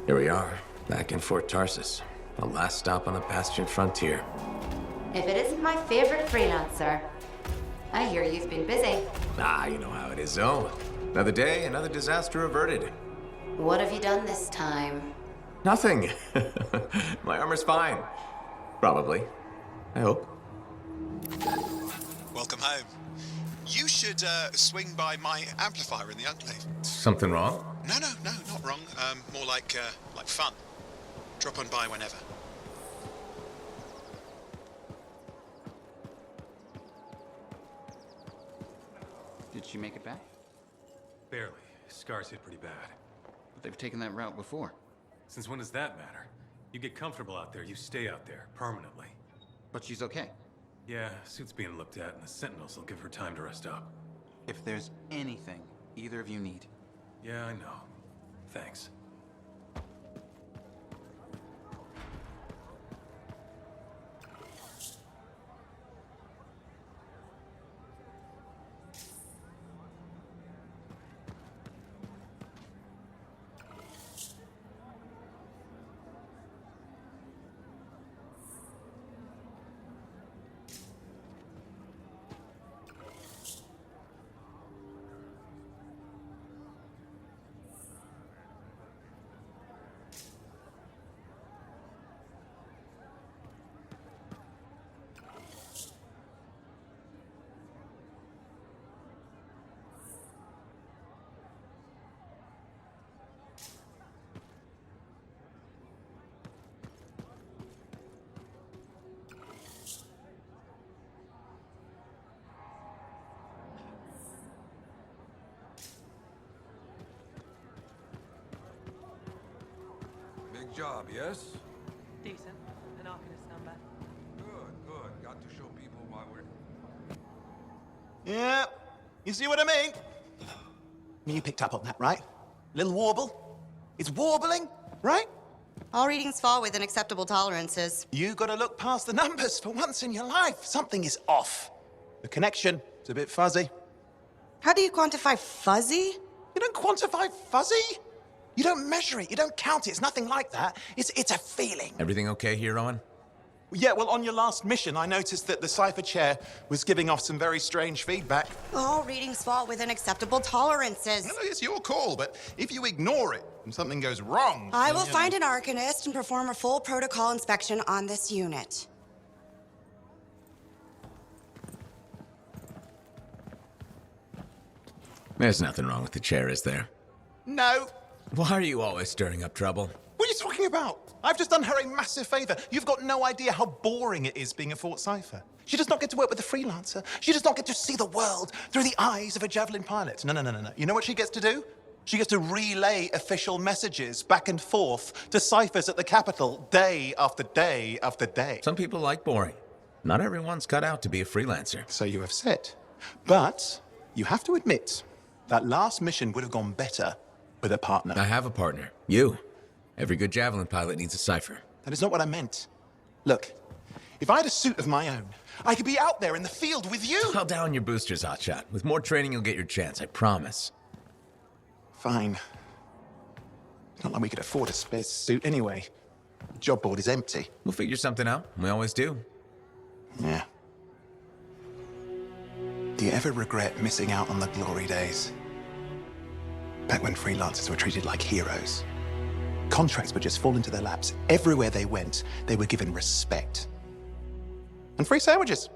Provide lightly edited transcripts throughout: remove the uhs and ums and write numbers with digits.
Here we are, back in Fort Tarsus. The last stop on the Bastion frontier. If it isn't my favorite freelancer. I hear you've been busy. Ah, you know how it is, Zoe. Another day, another disaster averted. What have you done this time? Nothing. My armor's fine. Probably. I hope. Welcome home. You should swing by my amplifier in the Enclave. Something wrong? No, not wrong. More like fun. Drop on by whenever. Did she make it back? Barely. Scars hit pretty bad. But they've taken that route before. Since when does that matter? You get comfortable out there, you stay out there, permanently. But she's okay. Yeah, suit's being looked at, and the Sentinels will give her time to rest up. If there's anything either of you need. Yeah, I know. Thanks. Big job, yes? Decent. An Arcanist number. Good. Got to show people why we're... Yeah, you see what I mean? You picked up on that, right? Little warble? It's warbling, right? All readings fall within acceptable tolerances. You gotta look past the numbers for once in your life. Something is off. The connection is a bit fuzzy. How do you quantify fuzzy? You don't quantify fuzzy? You don't measure it, you don't count it, it's nothing like that. It's a feeling. Everything okay here, Owen? Yeah, well, on your last mission, I noticed that the cipher chair was giving off some very strange feedback. All readings fall within acceptable tolerances. No, it's your call, but if you ignore it and something goes wrong... I will find an Arcanist and perform a full protocol inspection on this unit. There's nothing wrong with the chair, is there? No. Why are you always stirring up trouble? What are you talking about? I've just done her a massive favor. You've got no idea how boring it is being a Fort Cipher. She does not get to work with a freelancer. She does not get to see the world through the eyes of a Javelin pilot. No. You know what she gets to do? She gets to relay official messages back and forth to ciphers at the Capitol day after day after day. Some people like boring. Not everyone's cut out to be a freelancer. So you have said. But you have to admit, that last mission would have gone better with a partner. I have a partner. You. Every good Javelin pilot needs a cipher. That is not what I meant. Look, if I had a suit of my own, I could be out there in the field with you. Dial down your boosters, Hotshot. With more training, you'll get your chance, I promise. Fine. It's not like we could afford a spare suit anyway. The job board is empty. We'll figure something out. We always do. Yeah. Do you ever regret missing out on the glory days? Back when freelancers were treated like heroes. Contracts would just fall into their laps. Everywhere they went, they were given respect. And free sandwiches.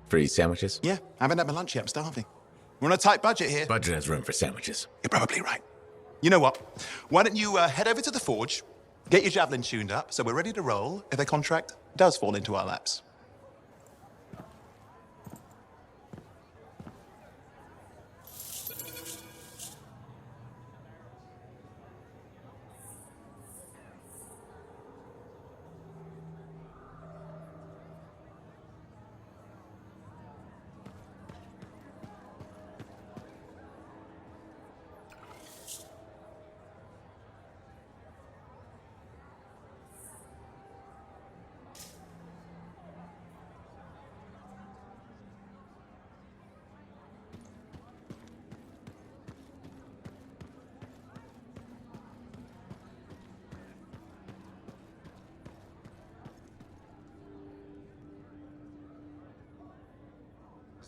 Free sandwiches? Yeah, I haven't had my lunch yet. I'm starving. We're on a tight budget here. Budget has room for sandwiches. You're probably right. You know what? Why don't you head over to the forge, get your Javelin tuned up, so we're ready to roll if a contract does fall into our laps.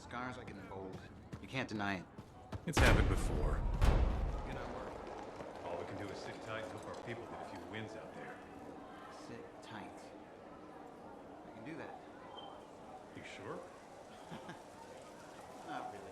scars are getting bold. You can't deny it. It's happened before. You know, all we can do is sit tight and hope our people get a few wins out there. Sit tight. I can do that. You sure? Not really.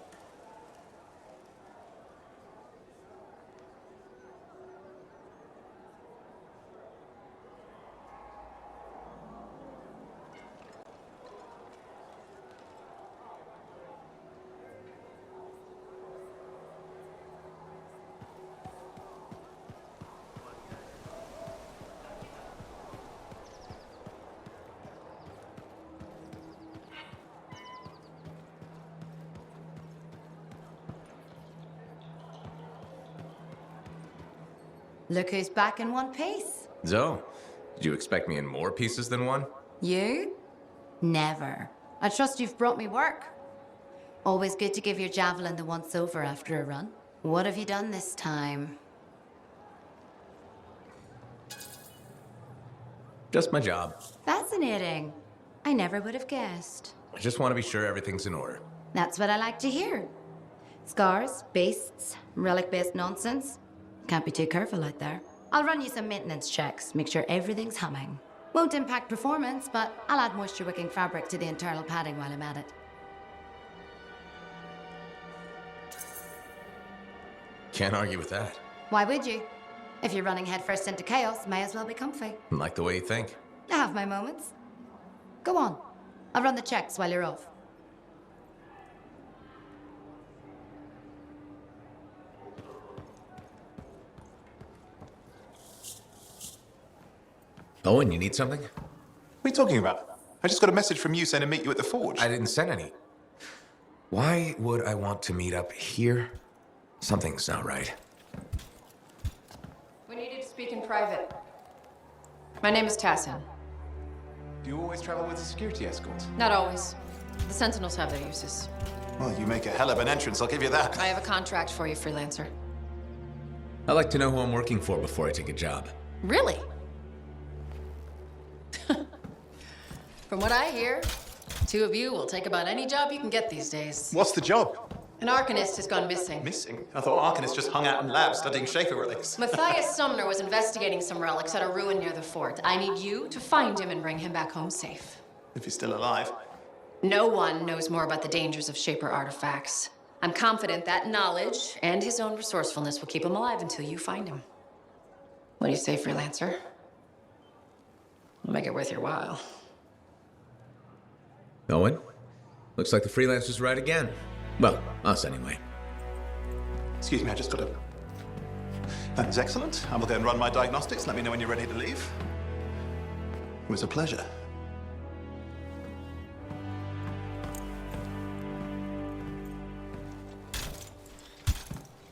Look who's back in one piece. Zoe, did you expect me in more pieces than one? You? Never. I trust you've brought me work. Always good to give your javelin the once-over after a run. What have you done this time? Just my job. Fascinating. I never would have guessed. I just want to be sure everything's in order. That's what I like to hear. Scars, beasts, relic-based nonsense. Can't be too careful out there. I'll run you some maintenance checks, make sure everything's humming. Won't impact performance, but I'll add moisture-wicking fabric to the internal padding while I'm at it. Can't argue with that. Why would you? If you're running headfirst into chaos, may as well be comfy. Like the way you think. I have my moments. Go on. I'll run the checks while you're off. Owen, you need something? What are you talking about? I just got a message from you saying to meet you at the forge. I didn't send any. Why would I want to meet up here? Something's not right. We needed to speak in private. My name is Tassin. Do you always travel with a security escort? Not always. The Sentinels have their uses. Well, you make a hell of an entrance, I'll give you that. I have a contract for you, freelancer. I like to know who I'm working for before I take a job. Really? From what I hear, two of you will take about any job you can get these days. What's the job? An Arcanist has gone missing. Missing? I thought Arcanist just hung out in labs studying Shaper relics. Matthias Sumner was investigating some relics at a ruin near the fort. I need you to find him and bring him back home safe. If he's still alive. No one knows more about the dangers of Shaper artifacts. I'm confident that knowledge and his own resourcefulness will keep him alive until you find him. What do you say, freelancer? I'll make it worth your while. Owen? Looks like the freelancer's right again. Well, us anyway. Excuse me, I just got to... That is excellent. I will go and run my diagnostics. Let me know when you're ready to leave. It was a pleasure.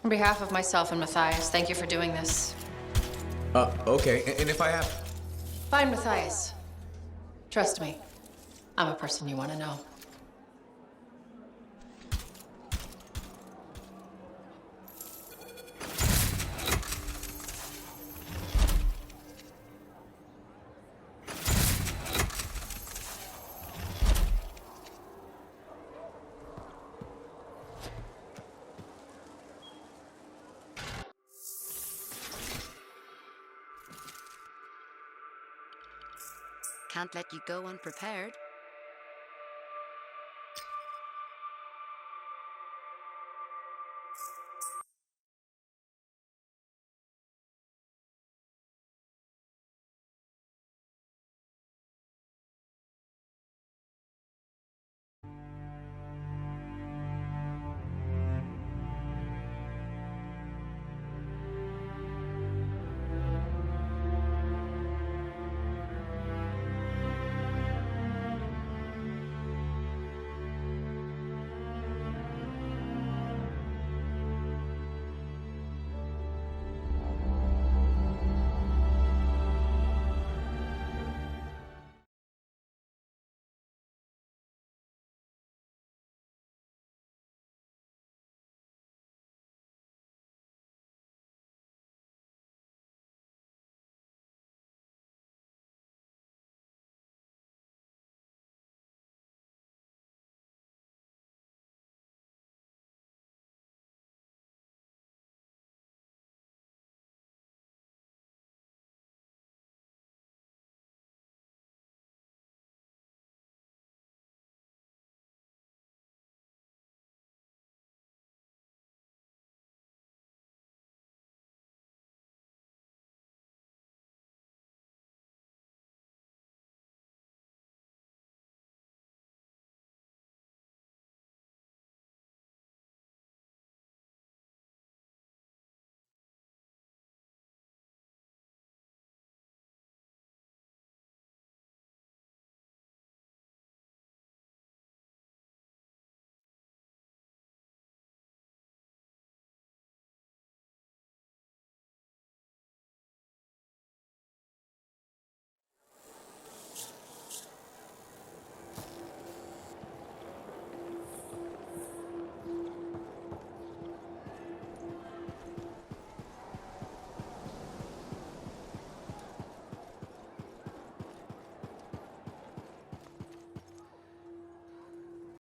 On behalf of myself and Matthias, thank you for doing this. Okay. And if I have... Find Matthias. Trust me, I'm a person you want to know. Can't let you go unprepared.